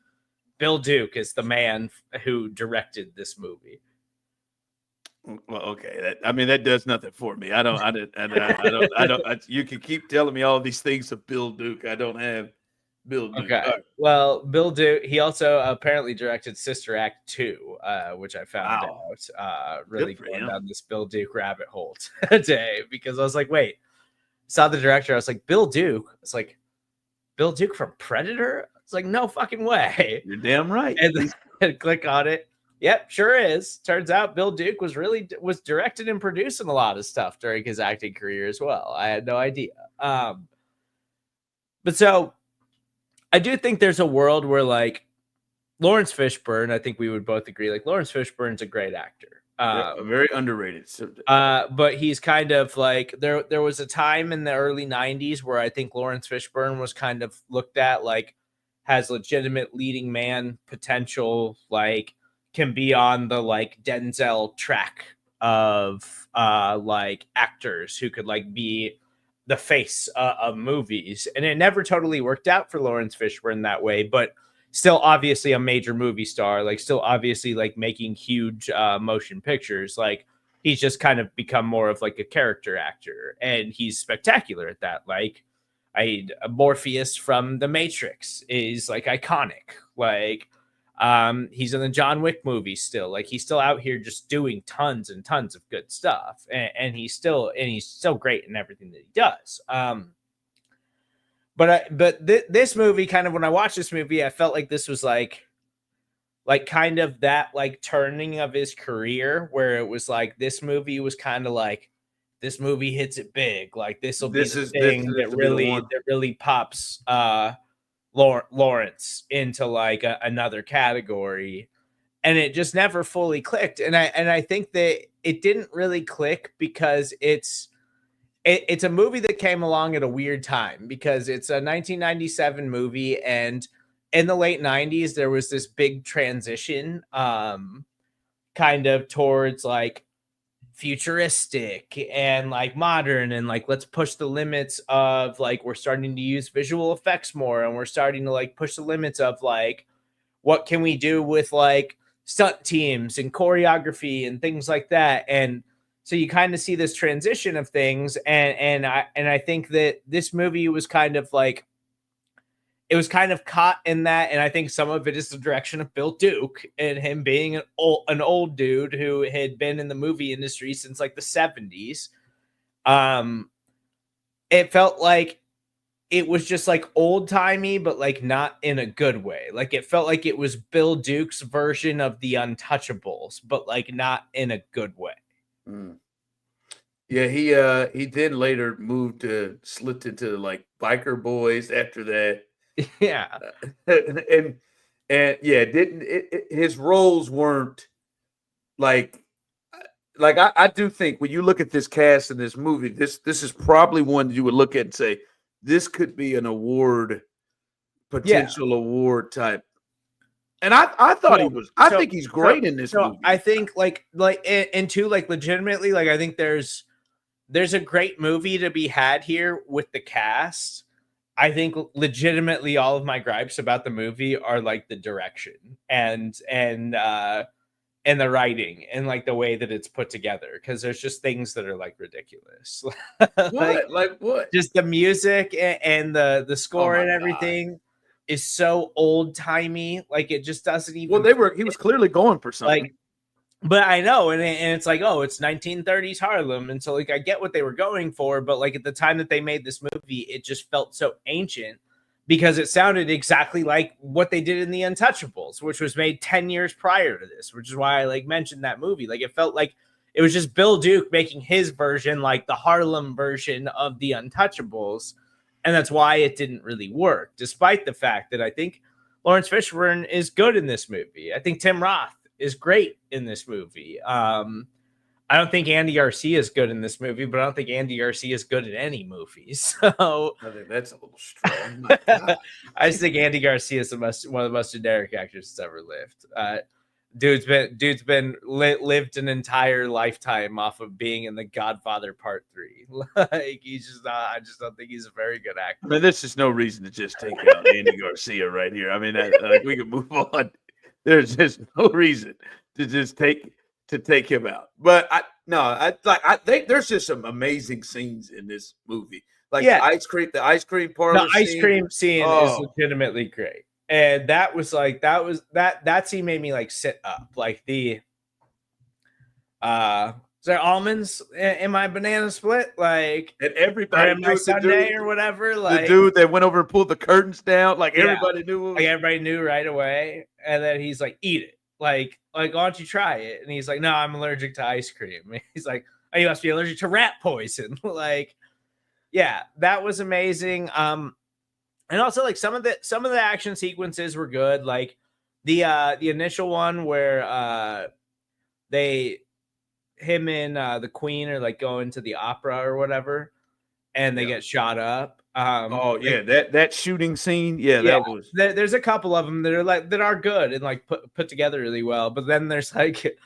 Bill Duke is the man who directed this movie. Well, okay. That does nothing for me. You can keep telling me all these things of Bill Duke. I don't have Bill Duke. Okay. Right. Well, Bill Duke, he also apparently directed Sister Act 2, which I found out really going down this Bill Duke rabbit hole today, because I was like, wait, saw the director. I was like, Bill Duke? It's like, Bill Duke from Predator? It's like, no fucking way. You're damn right. And then click on it. Yep, sure is. Turns out Bill Duke was directed and producing a lot of stuff during his acting career as well. I had no idea. But so I do think there's a world where, like, Lawrence Fishburne, I think we would both agree, like, Lawrence Fishburne's a great actor. Very underrated. But he's kind of like, there was a time in the early 90s where I think Lawrence Fishburne was kind of looked at like has legitimate leading man potential, like can be on the like Denzel track of like actors who could like be the face of movies. And it never totally worked out for Lawrence Fishburne that way, but still obviously a major movie star, like still obviously like making huge motion pictures. Like he's just kind of become more of like a character actor, and he's spectacular at that. Like Morpheus from The Matrix is like iconic. Like he's in the John Wick movie still. Like he's still out here just doing tons and tons of good stuff, and he's still great in everything that he does. But this movie, kind of when I watched this movie, I felt like this was like kind of that like turning of his career, where it was like this movie was kind of like, this movie hits it big, like this will be the thing that really pops Lawrence into like another category, and it just never fully clicked. And I think that it didn't really click because it's a movie that came along at a weird time, because it's a 1997 movie, and in the late 90s there was this big transition kind of towards like futuristic and like modern, and like let's push the limits of like, we're starting to use visual effects more, and we're starting to like push the limits of like what can we do with like stunt teams and choreography and things like that. And so you kind of see this transition of things, and I think that this movie was kind of like, it was kind of caught in that, and I think some of it is the direction of Bill Duke and him being an old dude who had been in the movie industry since like the 70s. It felt like it was just like old timey, but like not in a good way. Like it felt like it was Bill Duke's version of The Untouchables, but like not in a good way. Mm. Yeah, he then later slipped into like Biker Boys after that. Yeah. And yeah, his roles weren't like I do think when you look at this cast in this movie, this is probably one you would look at and say this could be an potential award type. And I thought he was. I think he's great in this movie. I think and two, like legitimately, like I think there's a great movie to be had here with the cast. I think legitimately all of my gripes about the movie are like the direction and the writing and like the way that it's put together, because there's just things that are like ridiculous. like what? Just the music and the score and everything is so old timey. Like it just doesn't even. Well, he was clearly going for something. Like, but I know, and it's like, oh, it's 1930s Harlem, and so like I get what they were going for, but like at the time that they made this movie, it just felt so ancient because it sounded exactly like what they did in The Untouchables, which was made 10 years prior to this, which is why I like mentioned that movie. Like it felt like it was just Bill Duke making his version, like the Harlem version of The Untouchables, and that's why it didn't really work, despite the fact that I think Lawrence Fishburne is good in this movie. I think Tim Roth is great in this movie. I don't think Andy Garcia is good in this movie, but I don't think Andy Garcia is good in any movie. So I think that's a little strong. I just think Andy Garcia is one of the most generic actors that's ever lived. Dude's been lived an entire lifetime off of being in The Godfather Part 3. Like he's just not. I just don't think he's a very good actor. I mean, there's just no reason to just take out Andy Garcia right here. I mean, like we can move on. There's just no reason to just take to take him out. But I think there's just some amazing scenes in this movie. Like the ice cream parlor. The ice cream scene is Oh. legitimately great. And that was like that scene made me like sit up. Like the is there almonds in my banana split? Like, and everybody or in my Sunday or whatever. Like the dude that went over and pulled the curtains down, like everybody knew. Like everybody knew right away. And then he's like, "Eat it." Like, why don't you try it? And he's like, "No, I'm allergic to ice cream." And he's like, "Oh, you must be allergic to rat poison." Like, yeah, that was amazing. And also like some of the action sequences were good. Like the initial one where him and the queen are like going to the opera or whatever, and they get shot up. That shooting scene. That was. There's a couple of them that are good and like put together really well. But then there's like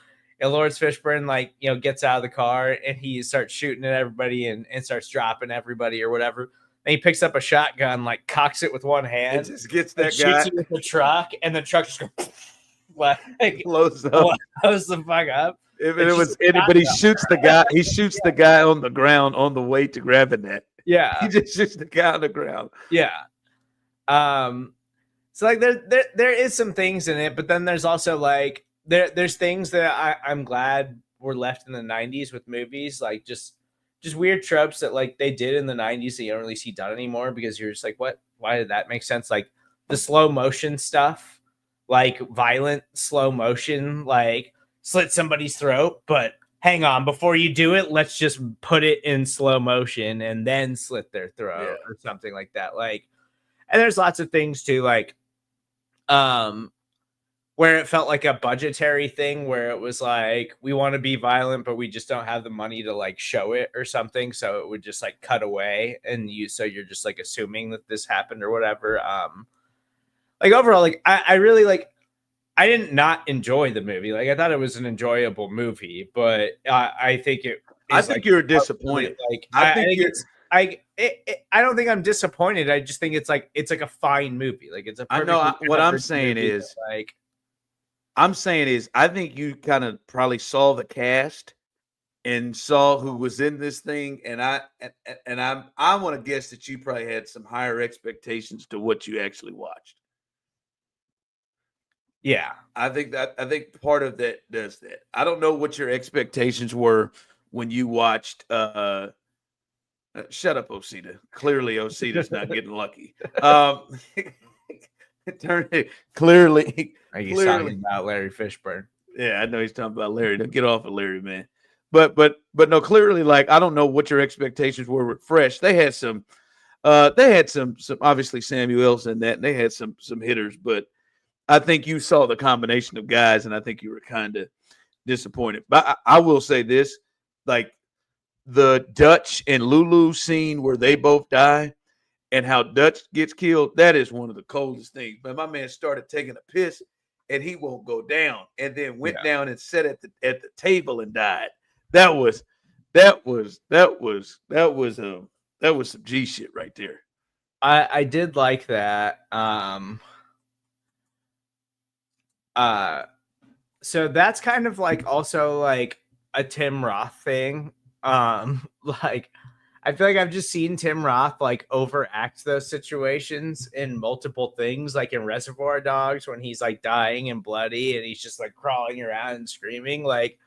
Lawrence Fishburne gets out of the car and he starts shooting at everybody and starts dropping everybody or whatever. And he picks up a shotgun, like cocks it with one hand, and just gets that guy shoots with the truck, and the truck just goes like blows the fuck up. But he shoots the guy. He shoots the guy on the ground on the way to grabbing that. Yeah, he just shoots the guy on the ground. Yeah. So like there is some things in it, but then there's also like there's things that I'm glad were left in the 90s with movies, like just weird tropes that like they did in the 90s that you don't really see done anymore, because you're just like, what? Why did that make sense? Like the slow motion stuff, like violent slow motion, like slit somebody's throat, but hang on, before you do it, let's just put it in slow motion and then slit their throat or something like that. Like, and there's lots of things too, like where it felt like a budgetary thing where it was like, we want to be violent, but we just don't have the money to like show it or something. So it would just like cut away and so you're just like assuming that this happened or whatever. Like overall, like I really like, I didn't not enjoy the movie. Like I thought it was an enjoyable movie, but I think it. I think you're disappointed. Like I don't think I'm disappointed. I just think it's like a fine movie. Like it's a. I know what I'm saying is like. I'm saying is I think you kind of probably saw the cast and saw who was in this thing, and I want to guess that you probably had some higher expectations to what you actually watched. Yeah, I think part of that does that. I don't know what your expectations were when you watched shut up, Osita. Clearly Osita's not getting lucky. Clearly he's talking about Larry Fishburne. Yeah, I know he's talking about Larry. Don't get off of Larry, man. But no, clearly, like I don't know what your expectations were with Fresh. They had some obviously Samuels in that, and they had some hitters, but I think you saw the combination of guys, and I think you were kind of disappointed. But I will say this, like the Dutch and Lulu scene where they both die and how Dutch gets killed, that is one of the coldest things. But my man started taking a piss and he won't go down, and then went down and sat at the table and died. That was some G shit right there. I did like that. So that's kind of like also like a Tim Roth thing. Like I feel like I've just seen Tim Roth like overact those situations in multiple things, like in Reservoir Dogs when he's like dying and bloody and he's just like crawling around and screaming. Like,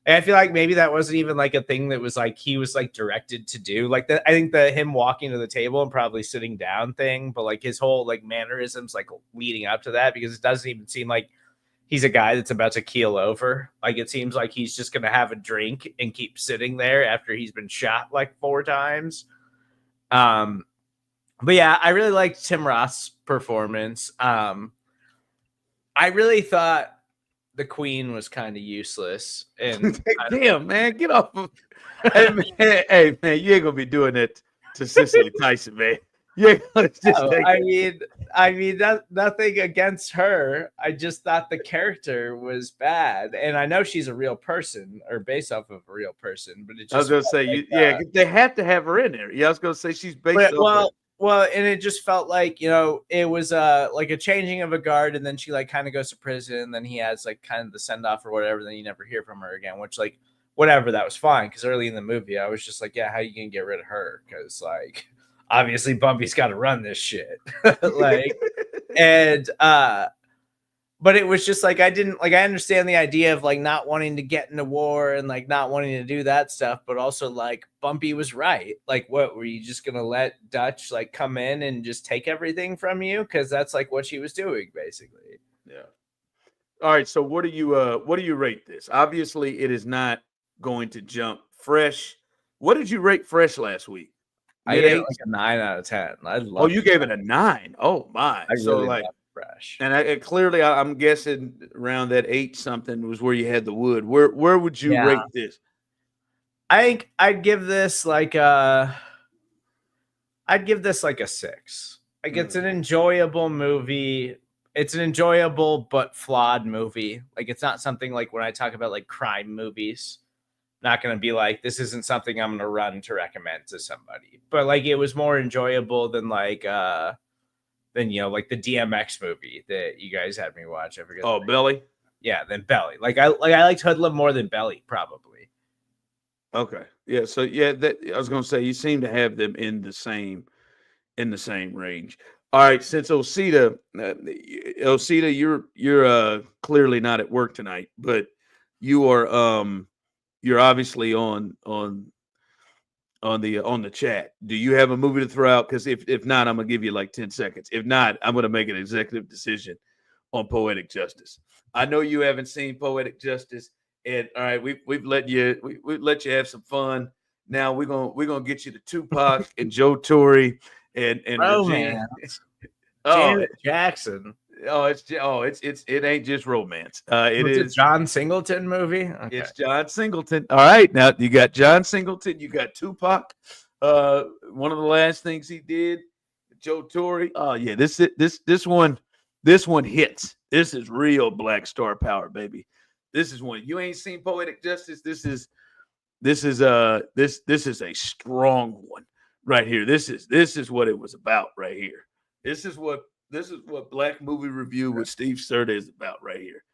and I feel like maybe that wasn't even like a thing that was like he was like directed to do. Like I think him walking to the table and probably sitting down thing, but like his whole like mannerisms like leading up to that, because it doesn't even seem like he's a guy that's about to keel over. Like it seems like he's just going to have a drink and keep sitting there after he's been shot like 4 times. But yeah, I really liked Tim Roth's performance. I really thought the Queen was kind of useless. And damn, man, get off of hey man, you ain't gonna be doing that to Cicely Tyson, man. Yeah, I mean, nothing against her. I just thought the character was bad, and I know she's a real person or based off of a real person. But it just I was gonna say, they have to have her in there. Yeah, I was gonna say she's based. Well, and it just felt like, it was like a changing of a guard, and then she like kind of goes to prison, and then he has like kind of the send off or whatever, then you never hear from her again, which like whatever, that was fine, because early in the movie I was just like, yeah, how you gonna get rid of her? Because like obviously Bumpy's got to run this shit. Like, and but it was just like, I understand the idea of like not wanting to get into war and like not wanting to do that stuff, but also like Bumpy was right. Like, what were you just gonna let Dutch like come in and just take everything from you? Because that's like what she was doing, basically. Yeah. All right. So what do you rate this? Obviously, it is not going to jump Fresh. What did you rate Fresh last week? I gave it like a 9 out of 10. I love. Oh, you gave it a 9. Oh my! I really like Fresh. And clearly, I'm guessing around that 8 something was where you had the wood. Where would you rate this? I think I'd give this like a 6. Like, it's an enjoyable movie. It's an enjoyable but flawed movie. Like, it's not something like when I talk about like crime movies, not going to be like, this isn't something I'm going to run to recommend to somebody. But like, it was more enjoyable than like like the DMX movie that you guys had me watch. I forget. Oh, Belly. Yeah, than Belly. I liked Hoodlum more than Belly, probably. Okay. Yeah. So yeah, that I was going to say, you seem to have them in the same range. All right. Since Osita, you're clearly not at work tonight, but you are you're obviously on the chat. Do you have a movie to throw out? Because if not, I'm gonna give you like 10 seconds. If not, I'm gonna make an executive decision on Poetic Justice. I know you haven't seen Poetic Justice, and all right, we've let you have some fun. Now we're gonna get you to Tupac and Joe Torre and Regina. Janet Jackson. It ain't just romance. It is a John Singleton movie. Okay. It's John Singleton. All right, now you got John Singleton. You got Tupac. One of the last things he did, Joe Torre. Oh yeah, this one hits. This is real black star power, baby. This is one you ain't seen Poetic Justice. This is a strong one right here. This is what it was about right here. This is what Black Movie Review with Steve Serda is about right here.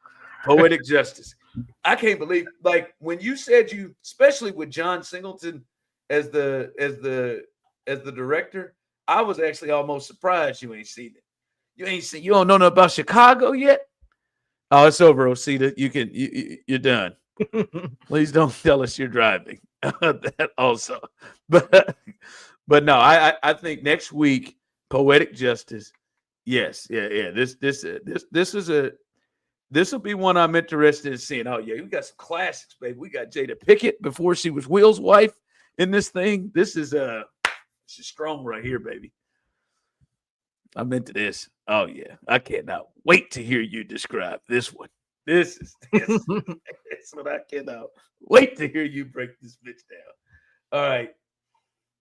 Poetic Justice. I can't believe, like, when you said especially with John Singleton as the director, I was actually almost surprised you ain't seen it. You don't know nothing about Chicago yet? Oh, it's over, Osita. You're done. Please don't tell us you're driving. That also. But no, I think next week, Poetic Justice. Yes, yeah. This will be one I'm interested in seeing. Oh yeah, we got some classics, baby. We got Jada Pinkett before she was Will's wife in this thing. This is strong right here, baby. I'm into this. Oh yeah, I cannot wait to hear you describe this one. This is what I cannot wait to hear you break this bitch down. All right,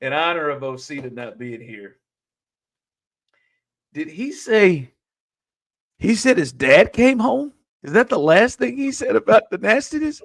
in honor of Osita not being here. Did he say he said his dad came home? Is that the last thing he said about the nastiness?